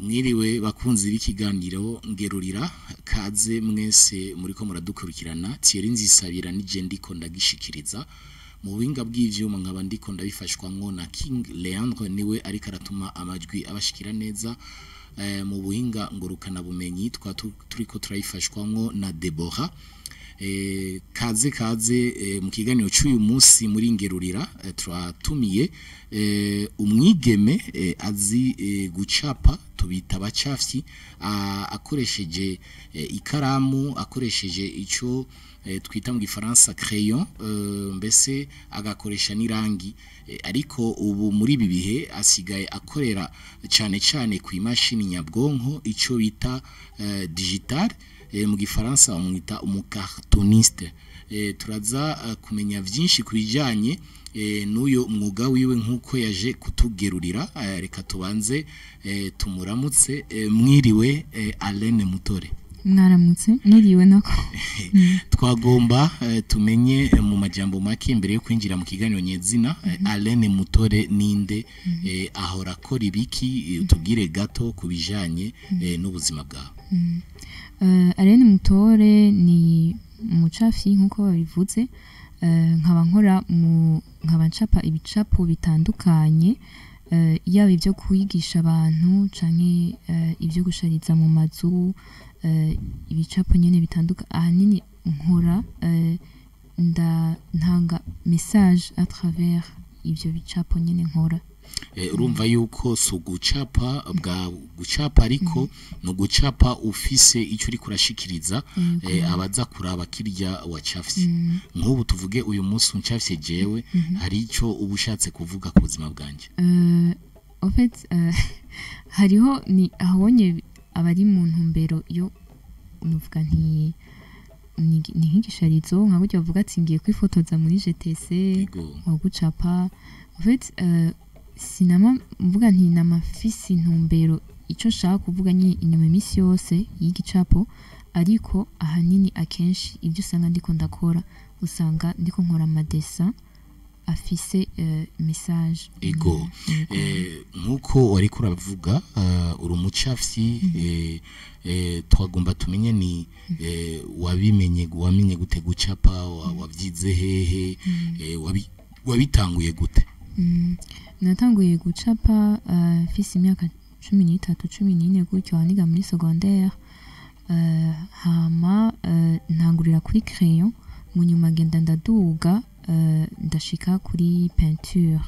Mwiriwe bakunzi b'ikiganiro ngerurira kaze mwese muriko muradukurikirana Thierry Nzisabira nije ndiko ndagishikiriza mu buhinga bw'ivyuma nkaba ndiko ndabifashwamwo na King Leandre niwe ariko aratuma amajwi abashikira neza mu buhinga ngurukana bumenyi turiko turayifashwamwo na Deborah kaze mu kiganiro cy'uyu munsi muri ngerurira turatumiye umwigeme azi gucapa tubita abacafyi akoresheje ikaramu akoresheje ico twita mu gifaransa crayon mbese agakoresha n'irangi ariko ubu muri ibi bihe asigaye akorera cyane ku imashini nyabwonko ico bita digital mu gifaransa bamwita umukartoniste turaza kumenya byinshi kubijanye n'uyo mwuga wiwe nkuko yaje kutugerurira reka tubanze tumuramutse mwiriwe Alain Mutore mwaramutse niriwe nako twagomba tumenye mu majambo make imbere yo kwinjira mu kiganiro nyezina Alain Mutore ninde ahora akora ibiki utubwire gato kubijanye n'ubuzima bwawe Alain Mutore ni umucafi nkuko babivuze nkaba nkora nkaba ncapa ibicapo bitandukanye yaba ibyo kwigisha abantu canke ibyo gushariza mu mazu ibicapo nyene bitanduka ahanini nkora ntanga message à travers ibyo bicapo nyene nkora urumva yuko so gucapa bwa gucapa ariko no gucapa ufise ico uri kurashikiriza abaza kuraba kirya wacafye nk'ubu tuvuge uyu munsi uncafye jewe hari ico ubushatse kuvuga ku buzima bwanje en fait hariho ni ahonye abari mu ntumbero yo nuvuga nti ni nk'igisharizo nka buryo bavuga ati ngiye kwifotoza muri GTC nko gucapa en fait sinama mvuga nti namafisi ntumbero ico shaka kuvuga nyine inyuma imisi yose y'igicapo ariko ahanini akenshi ibyo usanga ndiko ndakora usanga ndiko nkora amadesa afise message ego nkuko wari kuravuga uri umucafyi twagomba tumenye ni wamenye gute gucapa wavyize hehe wabitanguye gute natanguye gucapa fisi imyaka 13 14 gutyo aniga muri secondaire hama ntangurira kuri crayon mu nyuma ngenda ndaduga ndashika kuri peinture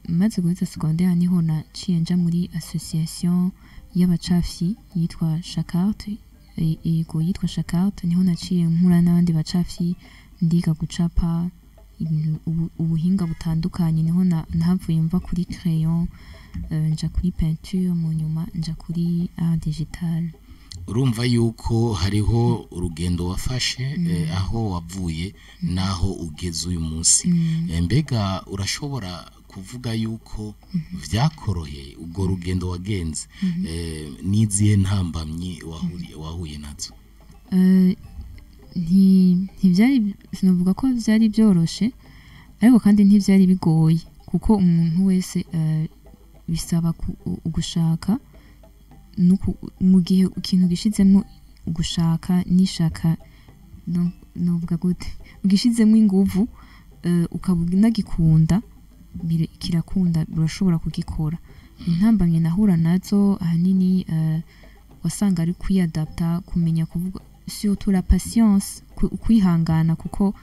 maze guheza secondaire niho naciye nja muri association y'abacafyi yitwa Chacarte ego yitwa Chacarte niho naciye mpura n'abandi bacafyi ndiga gucapa ubuhinga butandukanye niho nahavuye mva kuri crayon nja kuri peinture mu nyuma nja kuri art digital urumva yuko hariho urugendo wafashe aho wavuye naho ugeze uyu munsi mbega urashobora kuvuga yuko vyakoroheye ubwo rugendo wagenze niziye ntambamye wahuye nazo ntivyari sinavuga ko vyari byoroshe ariko kandi ntivyari bigoye kuko umuntu wese bisaba gushaka mu gihe ikintu gishizemo gushaka nishaka novuga gute ugishizemo inguvu ukabunagikunda kirakunda urashobora kugikora intambamye nahura nazo ahanini wasanga ari kwiadapta kumenya kuvuga surtout la patience kwihangana kuko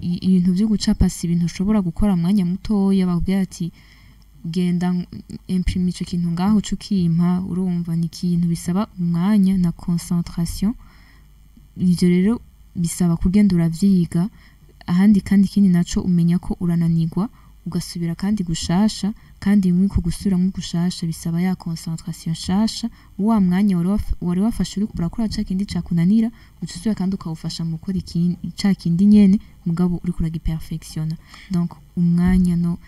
ibintu byo gucapa si ibintu ushobora gukora mwanya muto yababwira ati genda imprime ico kintu ngaho cukimpa urumva ni ikintu bisaba umwanya na concentration ivyo rero bisaba kugenda uravyiga ahandi kandi kindi naco umenya ko urananirwa ugasubira kandi gushasha kandi mwiko gusubira mu gushasha bisaba ya concentration shasha wa mwanya wari wafashe uri kurakora cakindi cakunanira ucusubira kandi ukawufasha mu gukora cakindi nyene mugabo uri kuraga perfectiona donc umwanya no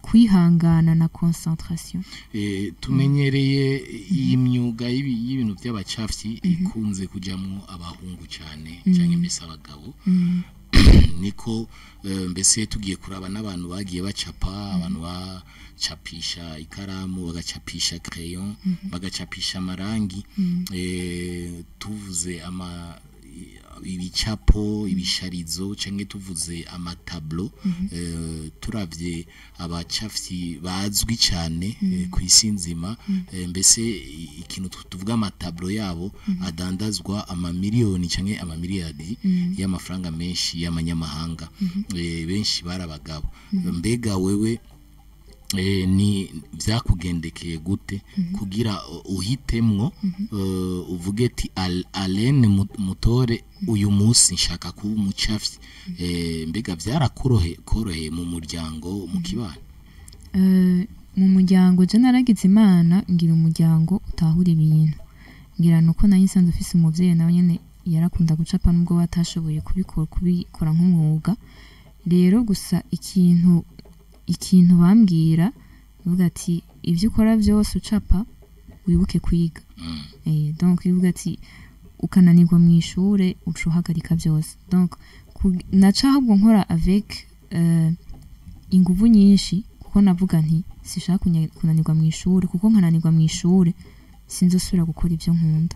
kwihangana na concentration tumenyereye iyi myuga y'ibintu by'abacafyi ikunze kujamwo abahungu cyane cyangwa mbese abagabo niko mbese tugiye kuraba n'abantu bagiye bacapa abantu bacapisha ikaramu bagacapisha crayon bagacapisha amarangi tuvuze ibicapo ibisharizo canke tuvuze amatablo turavye abacafyi bazwi cyane ku isi nzima mbese ikintu tuvuga amatablo yabo adandazwa amamiliyoni canke amamiliyari y'amafaranga menshi y'amanyamahanga benshi barabagabo mbega wewe ni vyakugendekeye gute kugira uhitemwo uvuge ati Alain Mutore uyu munsi nshaka kuba umucafyi mbega vyarakoroheye mu muryango mu kibano mu muryango je naragize imana ngira umuryango utahura ibintu ngira nuko nanye sanze ufise umuvyeyi nawe nyene yarakunda gucapa nubwo batashoboye kubikora nk'umwuga rero gusa ikintu bambwira uvuga ati ivyo ukora byose ucapa wibuke kwiga donc uvuga ati ukananirwa mu ishure ucuhagarika byose donc naca ahubwo nkora avec inguvu nyinshi kuko navuga nti sishaka kunanirwa mu ishure kuko nkananirwa mu ishure sinzosubira gukora ivyo nkunda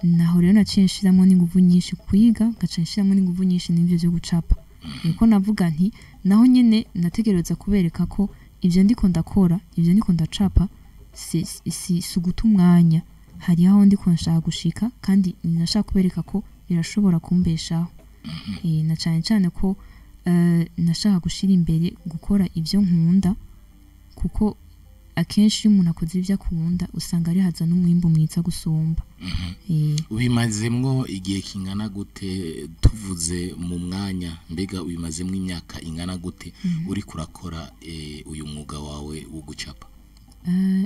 naho rero naciye nshiramo n'inguvu nyinshi kwiga ngaca nshiramo n'inguvu nyinshi n'ivyo byo gucapa niko navuga nti naho nyene nategereza kubereka ko ivyo ndiko ndakora ivyo ndiko ndacapa si suguta umwanya hari aho ndiko nshaka gushika kandi ninashaka kubereka ko birashobora kumbeshaho na cyane ko nashaka gushira imbere gukora ivyo nkunda kuko akenshi iyo umuntu akoze ivyo akunda usanga ari haza n'umwimbo mwiza gusumba ubimazemwo igihe kingana gute tuvuze mu mwanya mbega ubimazemwo imyaka ingana gute uri kurakora uyu mwuga wawe wo gucapa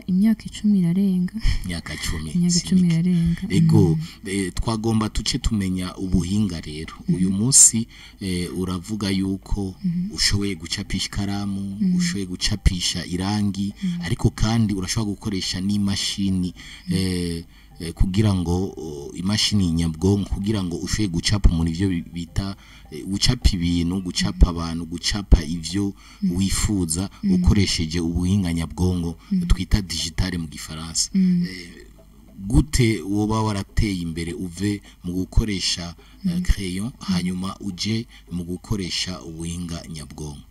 imyaka 10 irarenga imyaka 10 irarenga ego twagomba tuce tumenya ubuhinga rero uyu munsi uravuga yuko ushoboye gucapisha ikaramu ushoboye gucapisha irangi ariko kandi urashobora gukoresha n'imashini kugira ngo imashini nyabwonko kugira ngo ushoboye gucapa umuntu ivyo bita gucapa ibintu gucapa abantu gucapa ivyo wifuza ukoresheje ubuhinga nyabwonko twita digital mu gifaransa gute woba warateye imbere uve mu gukoresha crayon hanyuma uje mu gukoresha ubuhinga nyabwonko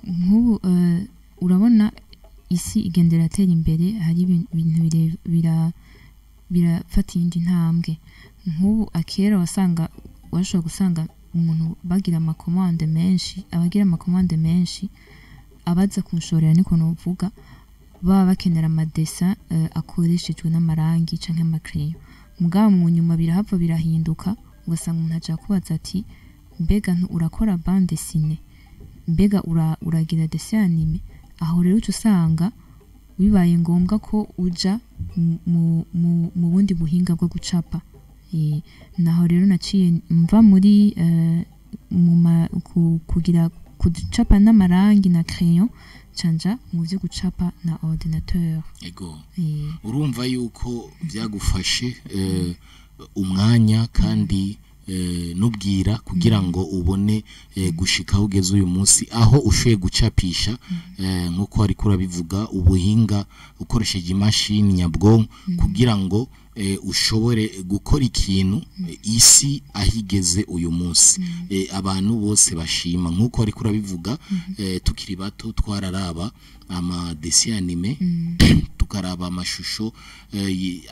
nk'ubu urabona isi igendera atera imbere hari ibintu birafata indi ntambwe nk'ubu akera washobora gusanga umuntu bagira amakomande menshi abagira amakomande menshi abaza kunshorera niko novuga baba bakenera amadesa akoreshejwe n'amarangi canke amakreyo mugabo mu nyuma birahava birahinduka ugasanga umuntu aja kubaza ati mbega urakora bande dessinée mbega uragira dessin anime aho rero usanga bibaye ngombwa ko uja mu bundi buhinga bwo gucapa naho rero naciye mva muri kugira kucapa n'amarangi na crayon canja mu byo gucapa na ordinateur ego urumva yuko byagufashe umwanya kandi nubwira kugira ngo ubone gushika ugeze uyu munsi aho ushoye gucapisha nkuko ari kurabivuga ubuhinga ukoresheje imashini nyabwonko kugira ngo ushobore gukora ikintu isi ahigeze uyu munsi abantu bose bashima nkuko ari kurabivuga tukiri bato twararaba ama dessin anime tukaraba amashusho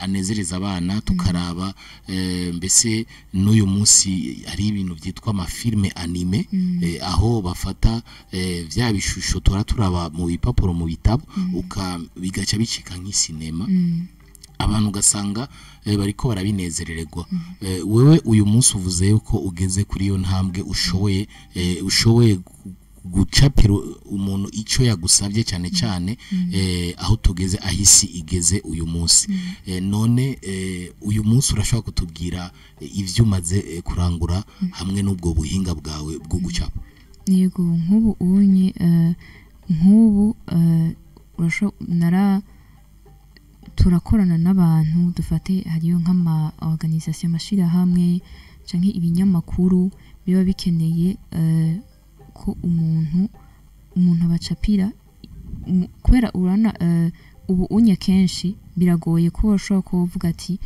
anezereza abana tukaraba mbese n'uyu munsi ari ibintu byitwa amafilme anime aho bafata vya bishusho turaba mu bipapuro mu bitabo bigaca bicika nk'isinema abantu ugasanga bariko barabinezererwa wewe uyu munsi uvuze yuko ugeze kuri iyo ntambwe ushoboye gucapira umuntu ico yagusavye cyane cyane aho tugeze ahisi igeze uyu munsi none uyu munsi urashobora kutubwira ivyo umaze kurangura hamwe n'ubwo buhinga bwawe bwo gucapa yego nk'ubu unye nk'ubu turakorana n'abantu dufate hariyo nk'ama organisation mashira hamwe canke ibinyamakuru biba bikeneye ko umuntu abacapira kubera urana ubu unye kenshi biragoye ko ushobora kuvuga ati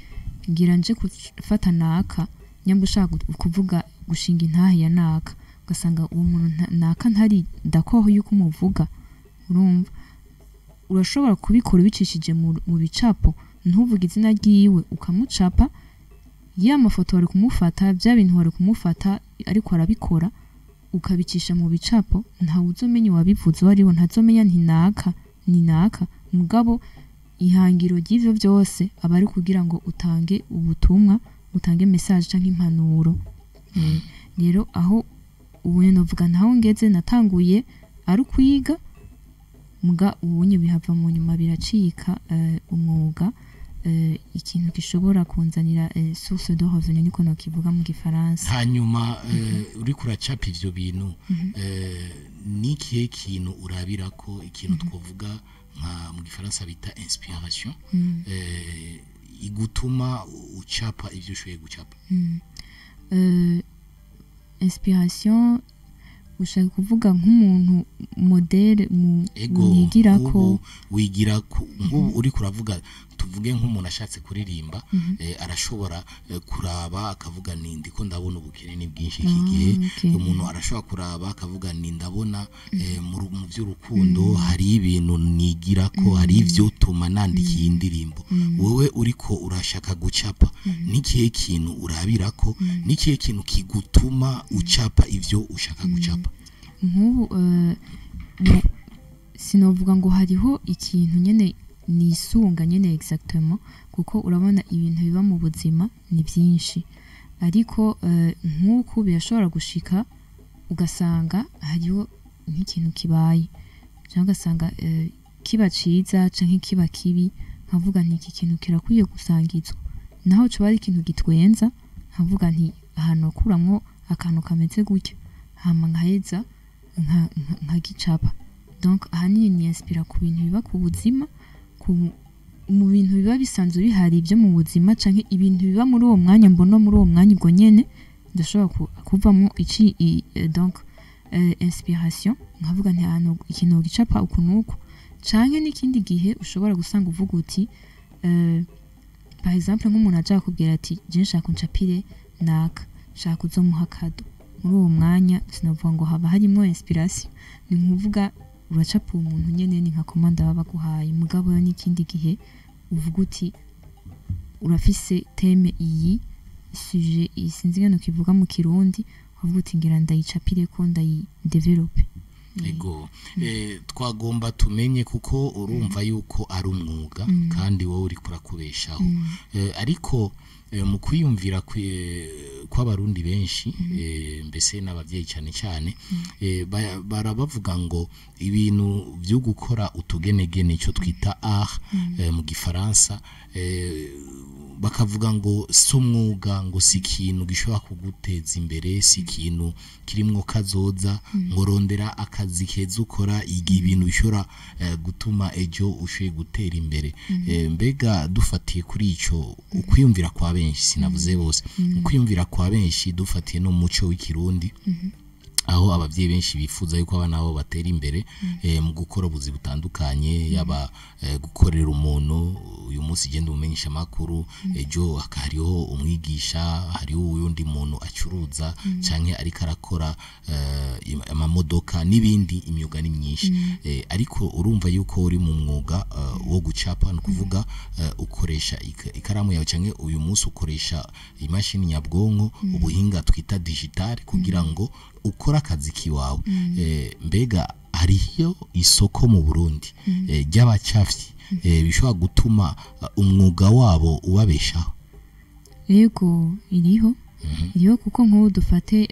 ngira nje gufata naka nyamba ushaka kuvuga gushinga intahe ya naka ugasanga uwo muntu naka ntari ndakoho yuko umuvuga urumva urashobora kubikora ubicishije mu bicapo ntuvuge izina ryiwe ukamucapa ya mafoto wari kumufata bya bintu wari kumufata ariko arabikora ukabicisha mu bicapo ntawe uzomenya wabivuze wariwo ntazomenya ni naka mugabo ihangiro ry'ivyo byose aba ari kugira ngo utange ubutumwa utange message canke impanuro rero aho ubunye novuga ntaho ngeze natanguye ari kwiga muga ubunye bihava mu nyuma biracika umwuga ikintu gishobora kunzanira source de revenu niko nokivuga mu gifaransa hanyuma uri kuracapa ivyo bintu nikihe kintu urabira ko ikintu twovuga nka mu gifaransa bita inspiration igutuma ucapa ivyo ushoboye gucapa inspiration ushaka kuvuga nk'umuntu modele mwigirako wigira nk'ubu uri kuravuga tuvuge nk'umuntu ashatse kuririmba arashobora kuraba akavuga ni ndiko ndabona ubukene bwinshi iki gihe umuntu arashobora kuraba akavuga ni ndabona mu by'urukundo hari ibintu nigira ko hari ivyo tuma nandikiye indirimbo wowe uriko urashaka gucapa nikihe kintu urabirako nikihe kintu kigutuma ucapa ivyo ushaka gucapa nk'ubu sinovuga ngo hariho ikintu nyene nisunga nyene exactement kuko urabona ibintu biba mu buzima ni byinshi ariko nk'uko birashobora gushika ugasanga hariho nk'ikintu kibaye cyangwa ugasanga kiba ciza canke kiba kibi nkavuga nti iki kintu kirakwiye gusangizwa naho cyo bari ikintu gitwenza nkavuga nti ahantu kuramwo akantu kameze gutya hama nkaheza nkagicapa donc ahanini ni inspira ku bintu biba ku buzima mu bintu biba bisanzwe bihari ibyo mu buzima canke ibintu biba muri uwo mwanya mbona muri uwo mwanya ubwo nyene ndashobora kuvamo donc inspiration nkavuga nti ahantu ikintu gicapa ukunuko canke n'ikindi gihe ushobora gusanga uvuga uti par exemple nk'umuntu aja kubwira ati je nshaka uncapire naka nshaka uzomuha kado muri uwo mwanya sinavuga ngo haba harimo inspiration ni nkuvuga uracapa umuntu nyene ni nka komanda baba guhaye mugabo yo n'ikindi gihe uvuga uti urafise teme iyi sujet isinzi ngano kivuga mu kirundi uvuga uti ngira ndayicapire ko ndayidevelope ego twagomba tumenye kuko urumva yuko ari umwuga kandi wowe uri kurakubeshaho ariko mu kwiyumvira kw'abarundi benshi mbese n'abavyeyi cyane cyane barabavuga ngo ibintu byo gukora utugenegene cyo twita art mu gifaransa bakavuga ngo si umwuga ngo si ikintu gishobora kuguteza imbere si ikintu kirimwo kazoza ngo rondera akazi keza ukora igihe ibintu bishobora gutuma ejo ushoboye gutera imbere mbega dufatiye kuri ico ukwiyumvira kwa benshi sinavuze bose ukwiyumvira kwa benshi dufatiye no muco w'ikirundi aho abavyeyi benshi bifuza yuko abana babo batera imbere mu gukora ubuzi butandukanye yaba gukorera umuntu uyu munsi genda umenyesha makuru ejo akariho umwigisha hariho uyundi muntu acuruza canke ariko arakora amamodoka n'ibindi imyuga ni myinshi ariko urumva yuko uri mu mwuga wo gucapa no kuvuga ukoresha ikaramu yawe canke uyu munsi ukoresha imashini nyabwonko ubuhinga twita digital kugira ngo ukora akazi kiwawe mbega hariyo isoko mu Burundi ry'abacafyi bishobora gutuma umwuga wabo ubabeshaho yego iriho kuko nk'ubu dufate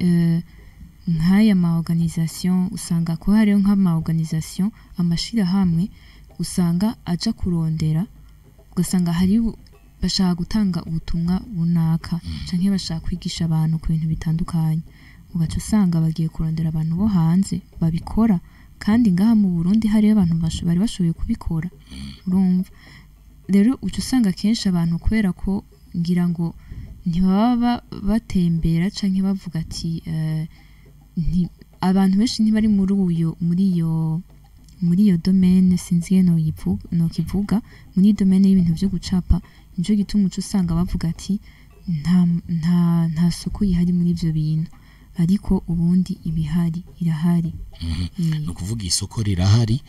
nk'aya ma organisation usanga ko hariyo nk'ama organisation amashira hamwe usanga aja kurondera ugasanga hari bashaka gutanga ubutumwa bunaka canke bashaka kwigisha abantu ku bintu bitandukanye ugaca usanga bagiye kurondera abantu bo hanze babikora kandi ngaha mu Burundi hariyo abantu bari bashoboye kubikora urumva rero uca usanga kenshi abantu kubera ko ngira ngo ntibaba batembera canke bavuga ati abantu benshi ntibari muri iyo domaine sinzi no kivuga muri domaine y'ibintu byo gucapa nico gituma uca usanga bavuga ati nta soko ihari muri ivyo bintu ariko ubundi irahari no kuvuga isoko rirahari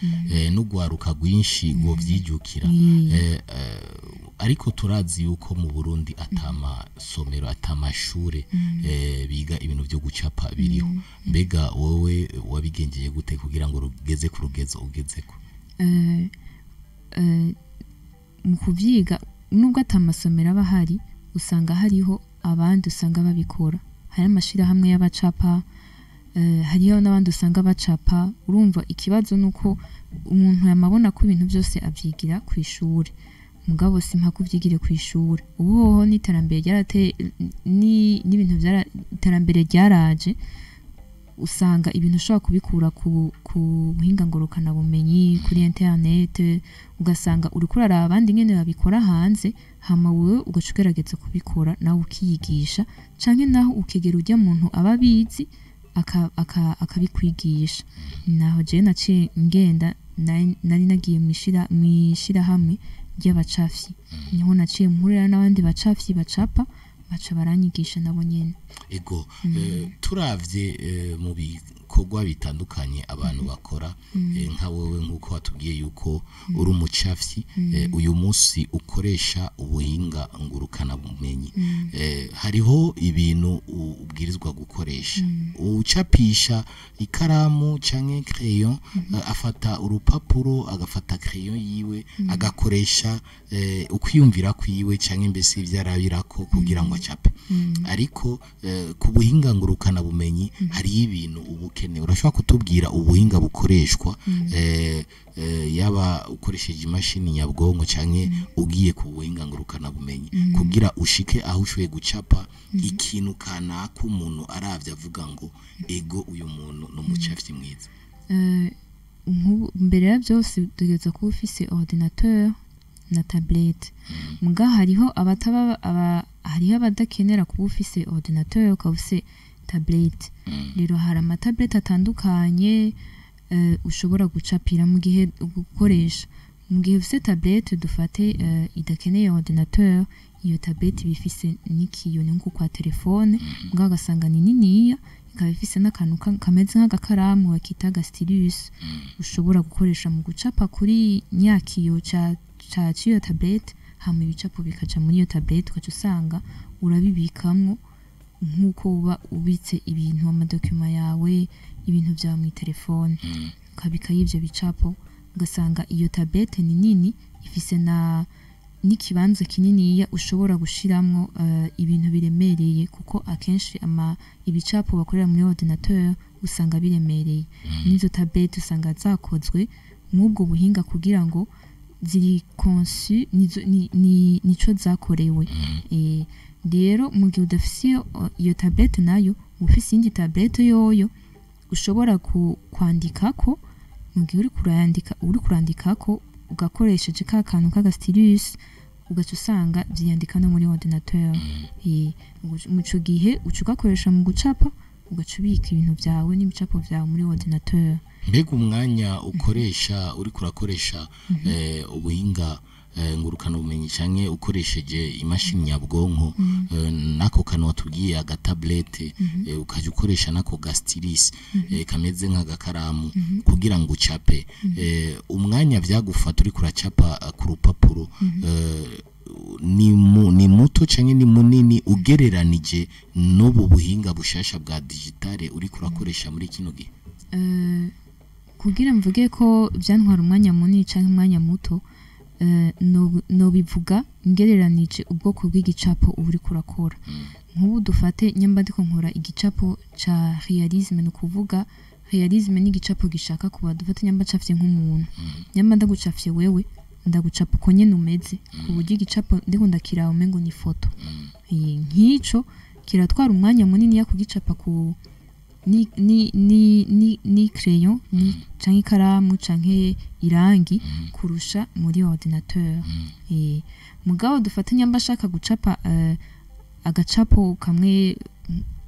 n'ugwaruka rwinshi ngo vyijukira ariko turazi yuko mu Burundi atamasomero atamashure biga ibintu byo gucapa biriho mbega wowe wabigengeye gute kugira ngo rugeze ku rugezo ugezeko mu kuvyiga nubwo atamasomero aba hari usanga hariho abandi usanga babikora hari amashira hamwe y'abacapa hariho n'abandi usanga bacapa urumva ikibazo nuko umuntu yamabona ko ibintu byose avyigira ku ishure mugabo simpa kuvyigire ku ishure ubuho n'iterambere n'ibintu iterambere ryaraje usanga ibintu ushobora kubikura ku buhinga ngorokana bumenyi kuri internet ugasanga uriko uraraba abandi nyene babikora hanze hama wewe ugacugerageza kubikora nawe ukiyigisha canke naho ukegera ujya muntu ababizi akabikwigisha naho je naciye ngenda nari nagiye mwishira hamwe ry'abacafyi niho naciye mpurira n'abandi bacafyi bacapa baca baranyigisha nabo nyene ego turavye mu bikorwa bitandukanye abantu bakora nka wowe nkuko watubwiye yuko uri umucafyi uyu munsi ukoresha ubuhinga ngurukana bumenyi hariho ibintu ubwirizwa gukoresha ucapisha ikaramu canke crayon afata urupapuro agafata crayon yiwe agakoresha ukwiyumvira kwiwe canke mbese ivyarabirako kugira ngo acape ariko ku buhinga ngurukana bumenyi hari ibintu ubukeneye urashobora kutubwira ubuhinga bukoreshwa yaba ukoresheje imashini nyabwonko canke ugiye ku buhinga ngurukana bumenyi kugira ushike aho ushoboye gucapa ikintu kanaka umuntu aravye avuga ngo ego uyu muntu no mucafyi mwiza mbere ya byose tugeza kuba ufise ordinateur na tablette muga hariho hariho abadakenera kuba ufise ordinateur ukaba ufise tablette rero hari amatablette atandukanye ushobora gucapira mu gihe ugukoresha mu gihe ufise tablette dufate idakeneye ordinateur iyo tablette bifise n'ikiyo nko kwa telefone muga gasanga ni niniya ikaba ifise n'akantu kameze nk'agakaramu bakita stylus ushobora gukoresha mu gucapa kuri nyakiyo ca ciyo tablette hama ibicapo bikaja muri iyo tablette ukaca usanga urabibikamwo nkuko uba ubitse ibintu amadokuma yawe ibintu byawe mu telefone ukabika y'ivyo bicapo ugasanga iyo tablette ni nini ifise n'ikibanza kininiya ushobora gushiramwo ibintu biremereye kuko akenshi ibicapo bakorera muri ordinateur usanga biremereye n'izo tablette usanga zakozwe nk'ubwo buhinga kugira ngo ziri conçu nico zakorewe rero mu gihe udafise iyo tablette nayo ufise indi tablette yoyo ushobora kwandikako mu gihe uri kurandikako ugakoresheje ka kantu k'agastylus ugaca usanga vyandika no muri ordinateur muco gihe uca ugakoresha mu gucapa ugaca ubika ibintu vyawe n'ibicapo vyawe muri ordinateur mbega umwanya ukoresha uri kurakoresha ubuhinga ngurukana ubumenyi canke ukoresheje imashini nyabwonko nako kantu watubwiye agatablette ukaje ukoresha nako gastilis kameze nk'agakaramu kugira ngo ucape umwanya vyagufata uri kuracapa ku rupapuro ni muto canke ni munini ugereranije n'ubu buhinga bushasha bwa digitale uri kurakoresha muri kino gihe kugira mvuge ko byantwara umwanya munini canke umwanya muto no bivuga ngereranije ubwoko bw'igicapo uri kurakora nk'ubu dufate nyamba ndiko nkora igicapo ca realisme no kuvuga realisme ni igicapo gishaka kuba dufate nyamba cafye nk'umuntu nyamba ndagucafye wewe ndagucapa uko nyene umeze uburyo igicapo ndiko ndakiraho umengo ni foto nk'ico kiratwara umwanya munini ya kugicapa ku ni crayon ni canke ikaramu canke irangi kurusha muri ordinateur mugabo dufatanya mbashaka gucapa agacapo kamwe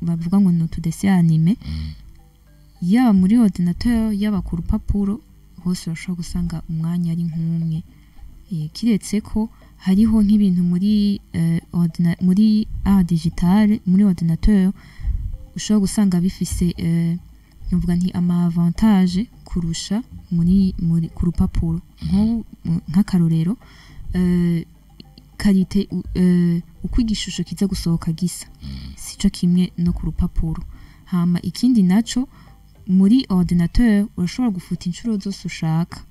bavuga ngo no tudese anime yaba muri ordinateur yaba ku rupapuro hose urashobora gusanga umwanya ari nk'umwe kiretse ko hariho nk'ibintu muri muri art digital muri ordinateur ushobora gusanga bifise nvuga nti ama avantage kurusha muri ku rupapuro nk'akarorero karite uko igishusho kiza gusohoka gisa sico kimwe no ku rupapuro hama ikindi naco muri ordinateur urashobora gufuta inshuro zose ushaka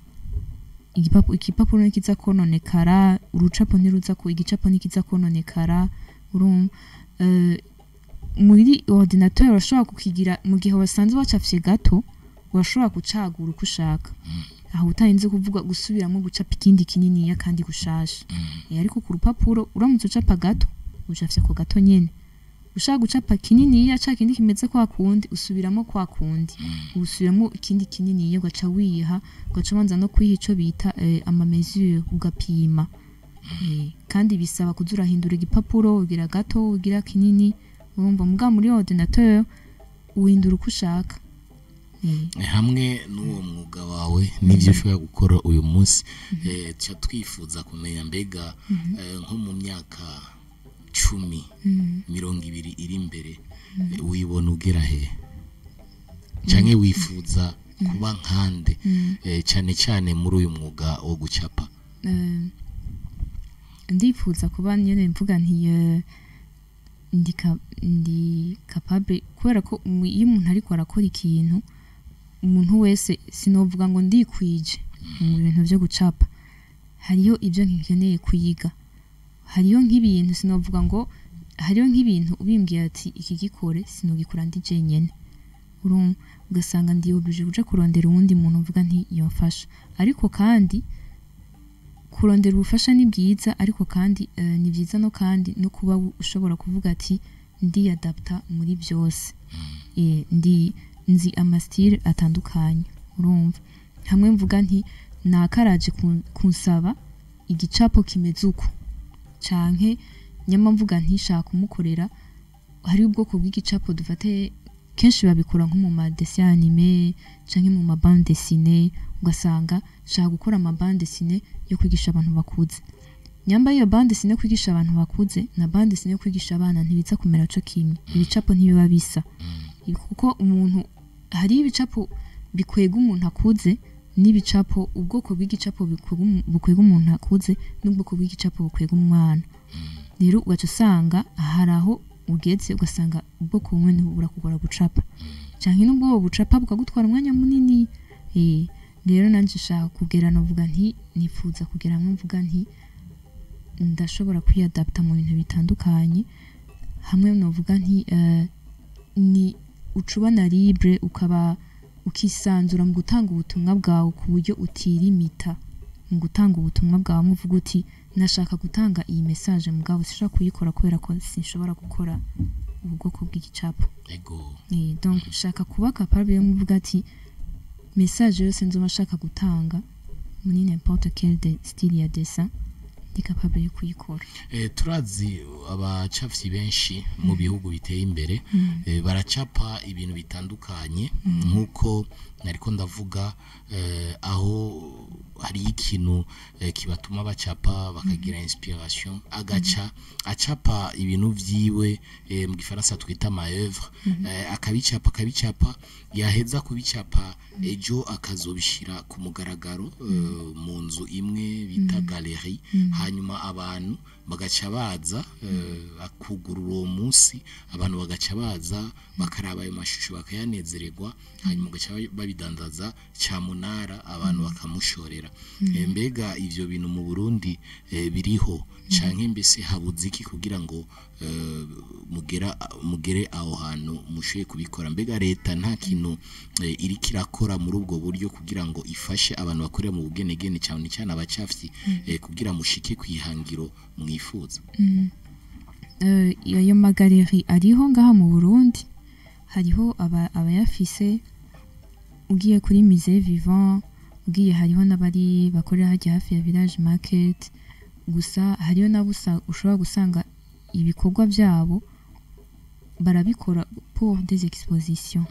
igipapuro nikiza kononekara urucapo ntiruza ko igicapo nikiza kononekara muri ordinateur urashobora kukigira mu gihe wasanze wacafye gato urashobora gucagura uko ushaka aho utarinze kuvuga gusubiramo gucapa ikindi kinini ya kandi gushasha ariko ku rupapuro uramutse ucapa gato ucafye ko gato nyene ushaka gucapa kinini ya ca kindi kimeze kwa kundi usubiramo kwa kundi usubiramo ikindi kinini ya gaca wiha gaca banza no kwiha ico bita ama mesure ugapima kandi bisaba kuzurahindura igipapuro ugira gato ugira kinini urumva muga muri ordinateur uhindura uko ushaka hamwe n'uwo mwuga wawe n'ibyo ushobora gukora uyu munsi cyo twifuza kumenya mbega nko mu myaka 10-20 iri imbere wibona ugera he canke wifuza kuba nkande cyane cyane muri uyu mwuga wo gucapa ndifuza kuba nyene mvuga nti ndi capable kubera ko iyo umuntu ariko arakora ikintu umuntu wese sinovuga ngo ndikwije mu bintu byo gucapa hariyo ibyo nkeneye kuyiga hariyo nk'ibintu sinovuga ngo hariyo nk'ibintu ubimbwiye ati iki gikore sinogikora ndi jenyene ugasanga ndi oblige kuja kurondera uwundi muntu mvuga nti yomfasha ariko kandi kurondera ubufasha ni bwiza ariko kandi ni byiza no kandi no kuba ushobora kuvuga ati ndi adapta muri byose nzi amastyle atandukanye urumva hamwe mvuga nti nakaraje kunsaba igicapo kimeze uko canke nyama mvuga nti shaka kumukorera hari ubwoko bw'igicapo dufate kenshi babikora nko mu ma dessin animé canke mu ma bande dessinée ugasanga shaka gukora ama bande dessinée yo kwigisha abantu bakuze nyamba iyo bande dessinée kwigisha abantu bakuze na bande dessinée kwigisha abana ntibiza kumera co kimwe ibicapo ntibiba bisa kuko umuntu hari ibicapo bikwega umuntu akuze n'ibicapo ubwoko bw'igicapo bukwega umuntu akuze n'ubwoko bw'igicapo bukwega umwana rero ugaca usanga haraho ugeze ugasanga ubwoko bumwe burakugora gucapa canke n'ubwo bucapa bukagutwara umwanya munini rero nanje shaka kugera novuga nti nifuza kugera mvuga nti ndashobora kwiadapta mu bintu bitandukanye hamwe novuga nti ni ucubana libre ukaba ukisanzura mu gutanga ubutumwa bwawe ku buryo utirimita mu gutanga ubutumwa bwawe muvuga uti nashaka gutanga iyi message mugabo sishaka kuyikora kubera ko sinshobora gukora ubwoko bw'igicapo donc shaka kuba capable yo muvuga ati message yose nzoma shaka gutanga muri n'importe quel style ya dessin ndi capable yo kuyikora turazi abacafyi benshi mu bihugu biteye imbere baracapa ibintu bitandukanye nkuko nariko ndavuga aho hari ikintu kibatuma bacapa bakagira inspiration agaca acapa ibintu vyiwe mu gifaransa twita ma œuvre akabicapa yaheza kubicapa ejo akazobishira ku mugaragaro mu nzu imwe bita galerie hanyuma abantu bagaca baza akugurura uwo munsi abantu bagaca baza bakaraba ayo mashusho bakayanezererwa hanyuma bagaca babidandaza cyamunara abantu bakamushorera mbega ivyo bintu mu Burundi biriho canke mbese habuze iki kugira ngo mugere aho hantu mushoye kubikora mbega leta nta kintu iri kirakora muri ubwo buryo kugira ngo ifashe abantu bakorera mu bugenegene cyane cyane abacafyi kugira mushike kwihangiro mwifuza iyo magaleri ariho ngaha mu Burundi hariho abayafise ugiye kuri musée vivant ugiye hariho n'abari bakorera hajya hafi ya village market gusa hariyo nabusa ushobora gusanga ibikorwa byabo barabikora pour des expositions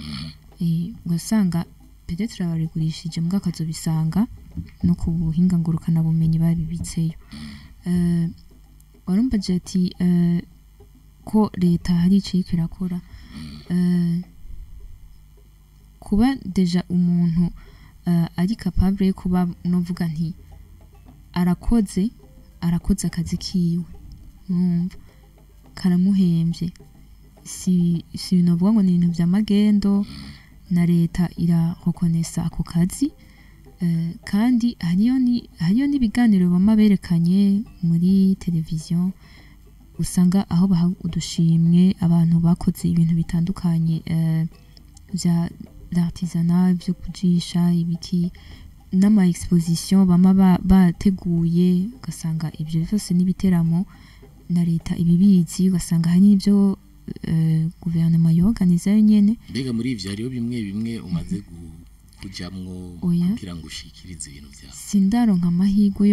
ugasanga peut-être abarigurishije mbwa akazobisanga no ku buhinga ngurukana bumenyi babibitseyo warumbaje ati ko leta hari icyo ikirakora kuba deja umuntu ari capable kuba novuga nti arakoze akazi kiwe karamuhembye si novuga ngo ni ibintu by'amagendo na leta irahokonesa ako kazi kandi hariyo n'ibiganiro bama berekanye muri televiziyo usanga aho baha udushimwe abantu bakoze ibintu bitandukanye bya l'artisanat byo kujisha ibiki n'ama exposition bama bateguye ugasanga ibyo byose n'ibiteramo na leta ibibizi ugasanga hari n'ibyo guverinoma yorganiza nyene mbega muri ivyo hariyo bimwe umaze kujamwo kugira ngo ushikirize ibintu byawe sindaronka amahirwe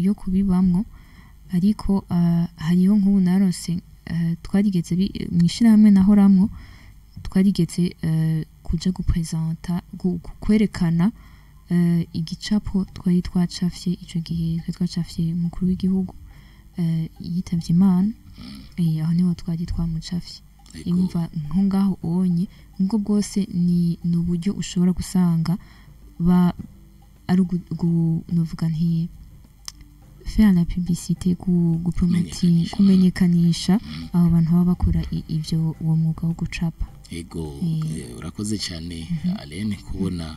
yo kubibamwo ariko hariho nk'ubu narose twarigeze mwishira hamwe nahoramwo twarigeze kuja gupresenta kwerekana igicapo twari twacafye ico gihe twacafye umukuru w'igihugu yitavye Imana aho niho twari twamucafye imva nko ngaho onye ngo bwose ni uburyo ushobora gusanga ari novuga nti faire la publicité kumenyekanisha abo bantu baba bakora ivyo uwo mwuga wo gucapa ego urakoze cyane Alene kubona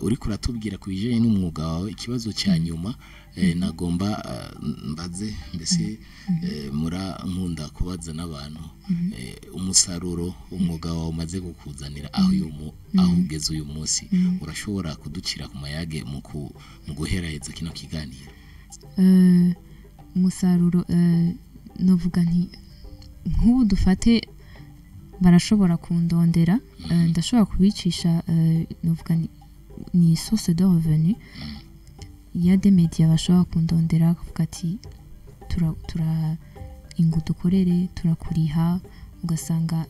uri kuratubwira kubijanye n'umwuga wawe ikibazo cya nyuma nagomba mbaze mbese mura nkunda kubaza n'abantu umusaruro umwuga wawe umaze gukuzanira aho ugeze uyu munsi urashobora kuducira ku mayage mu guheraheza kino kiganiro umusaruro novuga nti nk'ubu dufate barashobora kundondera ndashobora kubicisha novuga ni source de revenu ya des médias bashobora kundondera kuvuga ati tura ingu dukorere turakuriha ugasanga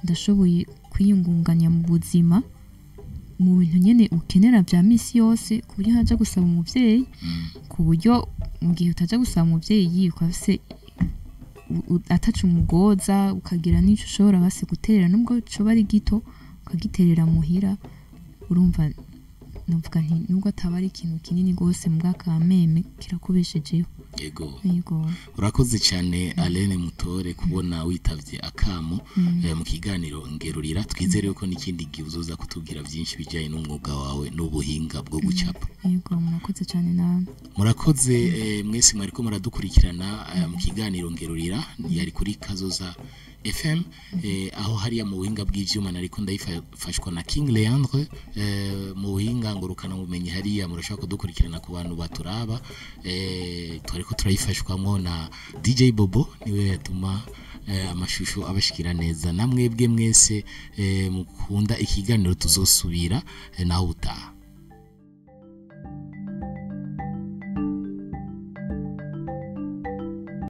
ndashoboye kwiyungunganya mu buzima mu bintu nyene ukenera bya misi yose ku buryo ntaja gusaba umuvyeyi ku buryo mu gihe utaja gusaba umuvyeyi ukafise ataca umugoza ukagira n'icyo ushobora basi guterera nubwo coba ari gito ukagiterera muhira urumva novuga nti nubwo ataba ari ikintu kinini gose mbwa kameme kirakubeshejeho yego urakoze cyane Alene Mutore kubona witavye akamo mu kiganiro ngerurira twizere ko n'ikindi gihe uzoza kutubwira byinshi bijanye n'umwuga wawe n'ubuhinga bwo gucapa yego murakoze cyane nawe murakoze mwese mwariko muradukurikirana mu kiganiro ngerurira yari kuri Kazoza FM aho hariya mu buhinga bw'ivyuma nariko ndayifashwa na King Leandre mu buhinga ngurukana bumenyi hariya murashaka kudukurikirana ku bantu baturaba twariko turayifashwamwo na DJ Bobo niwe yatuma amashusho abashikira neza namwebwe mwese mukunda ikiganiro tuzosubira naho utaha